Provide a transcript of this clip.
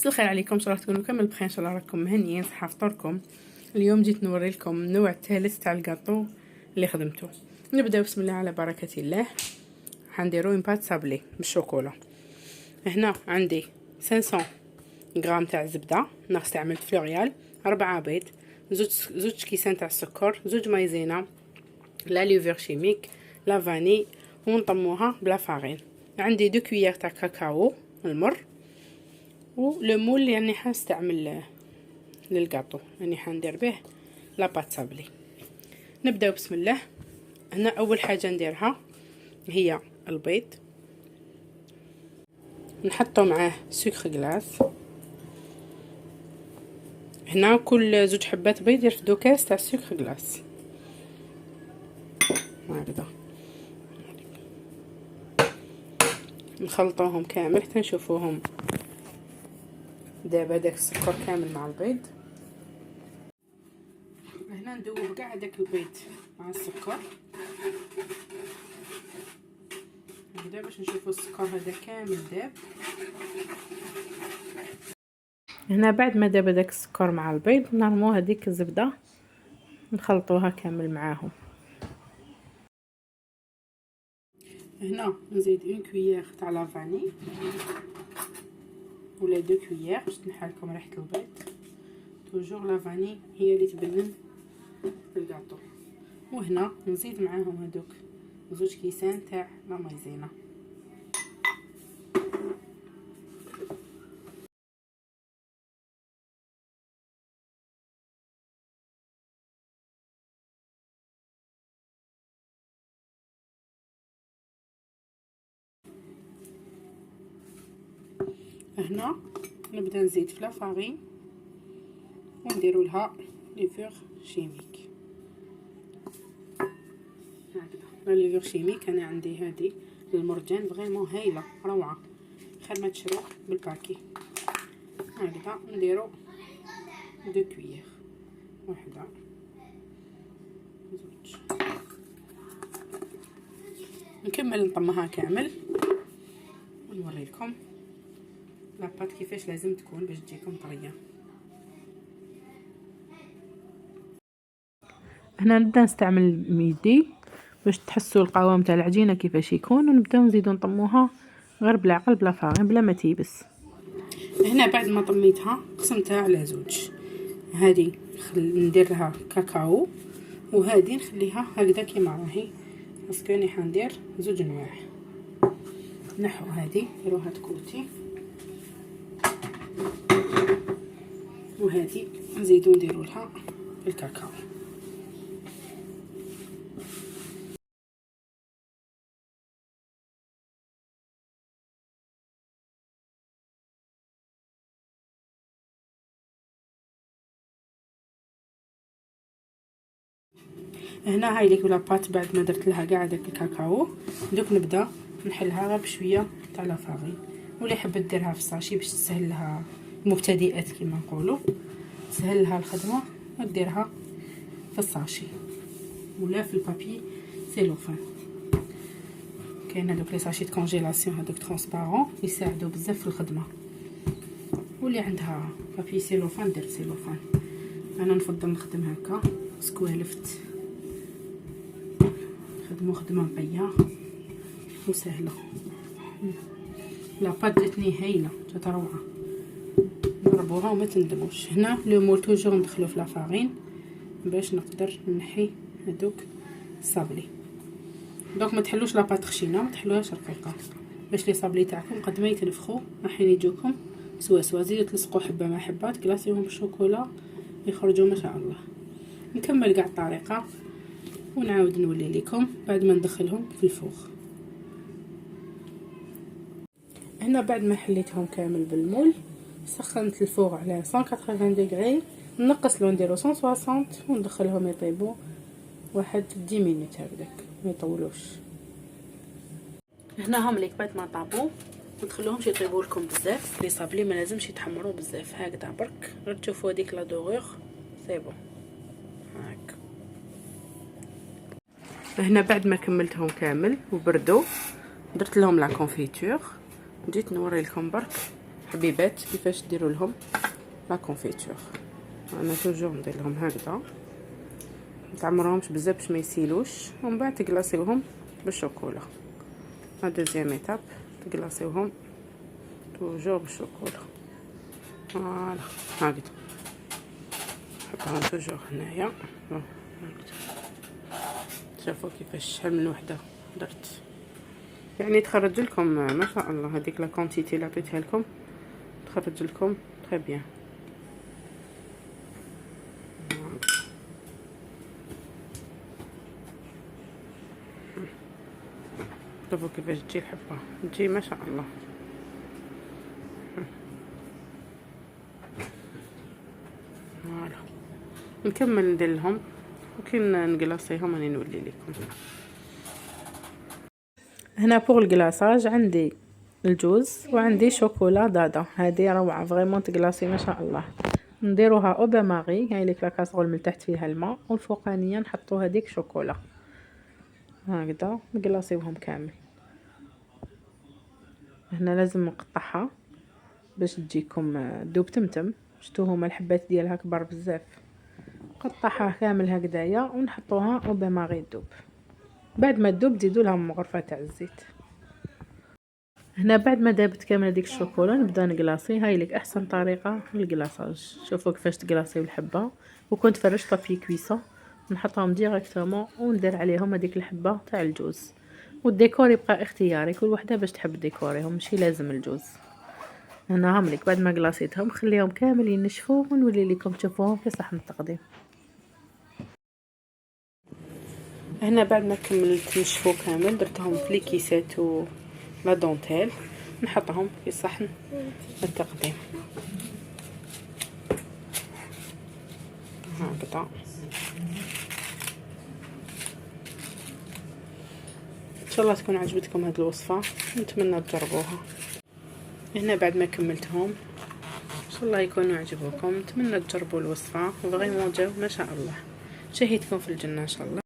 مساء الخير عليكم. ان شاء الله تكونوا كامل بخير، ان شاء الله راكم مهنيين صحه فطوركم. اليوم جيت نوري لكم النوع الثالث تاع الكاطو اللي خدمته. نبداو بسم الله على بركه الله. حنديرو اون بات صابلي بالشوكولا. هنا عندي 500 غرام تاع الزبده، انا استعملت فلوريال، 4 بيض، زوج كيسان تاع السكر، زوج مايزينا، لا ليفر شيميك، لا فاني، ونطموها بلا فارين. عندي 2 كويير تاع كاكاو المر، ولو مول يعني حنستعمل للكاطو، يعني حندير به لاباط صابلي. نبداو بسم الله. هنا اول حاجه نديرها هي البيض، نحطو معاه سكر غلاس. هنا كل زوج حبات بيض يرفدو كاس تاع سكر غلاس هكذا. نخلطوهم كامل حتى نشوفوهم دابا داك السكر كامل مع البيض. هنا ندوب كاع داك البيض مع السكر هكذا باش نشوفو السكر هذا كامل داب. هنا بعد ما داب داك السكر مع البيض نرمو هذيك الزبده نخلطوها كامل معاهم. هنا نزيد 1 كويير تاع لافاني ولا 2 كويير باش تنحالكم ريحه البيض. توجور لافاني هي اللي تبنن الكاطو. وهنا نزيد معاهم هذوك زوج كيسان تاع لا مايزينا. هنا نبدا نزيد في لا فارين ونديروا لها ليفور شيميك هكذا. لا ليفور شيميك انا عندي هذه المرجان فريمون هايله روعه، خير ما تشرو بالباكي هكذا. نديروا 2 كويير، وحده زوج، نكمل نطمها كامل ونوري لكم لاباط كيفاش لازم تكون باش تجيكم طريه. هنا نبدا نستعمل يدي باش تحسوا القوام تاع العجينه كيفاش يكون، ونبداو نزيدو نطموها غير بالعقل بلا فارين بلا ما تيبس. هنا بعد ما طميتها قسمتها على زوج، هذه ندير لها كاكاو وهذه نخليها هكذا كيما راهي، باسكو راني حندير زوج انواع. نحو هذه نديروها تكوتي، وهذه نزيدو نديرو لها الكاكاو. هنا هاي ليك لاباط بعد ما درت لها كاع داك الكاكاو. دوك نبدا نحلها غير بشويه تاع لا فارين، ولا حبت ديرها في الساشي باش تسهل لها المبتدئات كما نقولوا، تسهل لها الخدمه، وديرها في الساشي ولا في البابي سيلوفان. كاين هذوك لي ساشي د كونجيلاسيون هذوك ترونسبارون يساعدوا بزاف في الخدمه، واللي عندها بابي سيلوفان دير سيلوفان. انا نفضل نخدم هكا سكوالفت، خدمو خدمه نقيه وسهله. لاباط جاتني هايله جات روعه، جربوها وما تندموش. هنا لو مول توجور ندخلو في لا فارين باش نقدر نحي هذوك الصابلي. دونك ما تحلوش لاباط خشينه، ما تحلوهاش رقيقه باش لي صابلي تاعكم قد ما يتنفخوا راح يجوكم سوا. زيدوا تلصقوا حبه مع حبات كلاسيهم بالشوكولا يخرجوا ما شاء الله. نكمل كاع الطريقه ونعاود نولي لكم بعد ما ندخلهم في الفوغ. هنا بعد ما حليتهم كامل بالمول سخنت الفوغ على 180 دغري، نقص لو نديرو 160 وندخلهم يطيبوا واحد 10 مينوت هكذاك ما يطولوش. هنا هم ليك بعد ما طابوا ما تخلوهمش يطيبوا لكم بزاف، لي صابلي ما لازمش يتحمروا بزاف هكذا برك غير تشوفوا هذيك لا دوغور سي بون هاك. هنا بعد ما كملتهم كامل وبردوا درت لهم لا كونفيتور، جيت نوري لكم برك حبيبات كيفاش ديروا لهم لا كونفيتور. انا توجور ندير لهم هكذا، متعمرهمش بزاف باش ما يسيلوش، ومن بعد تقلاصيوهم بالشوكولا. لا دوزيام ايتاب تقلاصيوهم توجور بالشوكولا. فوالا هكذا نحطهم توجور هنايا. شوفوا كيفاش شحال من وحده درت، يعني تخرج لكم ما شاء الله. هذيك لا كونتيتي اللي عطيتها لكم تخرج لكم تري بيان. شوفوا كيفاش تجي الحبه، تجي ما شاء الله. فوالا نكمل ندير لهم، وكي نقلاصيهم راني نولي لكم. هنا بوغ الكلاصاج عندي الجوز وعندي شوكولا دادا. هذه روعه فريمون تقلاصي ما شاء الله. نديروها او بان ماري، هاي لك لا كاسرول من تحت فيها الماء، والفوقانيه نحطوا هذيك شوكولا هكذا نقلاصيوهم كامل. هنا لازم نقطعها باش تجيكم دوب تمتم. شتو هما الحبات ديالها كبار بزاف، قطعها كامل هكذايا ونحطوها او بان ماري دوب. بعد ما تذوب تزيدوا لها غرفه تاع الزيت. هنا بعد ما دابت كامل هذيك الشوكولا نبدا نقلاصي. هاي لك احسن طريقه للقلاصاج. شوفوا كيفاش تقلاصيو الحبه، وكنت فرشت بابي كويسه نحطهم ديريكتومون وندير عليهم هذيك الحبه تاع الجوز. والديكور يبقى اختياري، كل وحده باش تحب ديكوريهم، ماشي لازم الجوز. هنا هم لك بعد ما قلاصيتهم خليهم كامل ينشفوا ونولي لكم تشوفوهم في صحن التقديم. هنا بعد ما كملت نشفوا كامل درتهم في لي كيسات و لا دونتيل، نحطهم في صحن التقديم هكذا. ان شاء الله تكون عجبتكم هذه الوصفه، نتمنى تجربوها. هنا بعد ما كملتهم ان شاء الله يكونوا عجبوكم، نتمنى تجربوا الوصفه. فريمون جاو ما شاء الله، شهيتكم في الجنه ان شاء الله.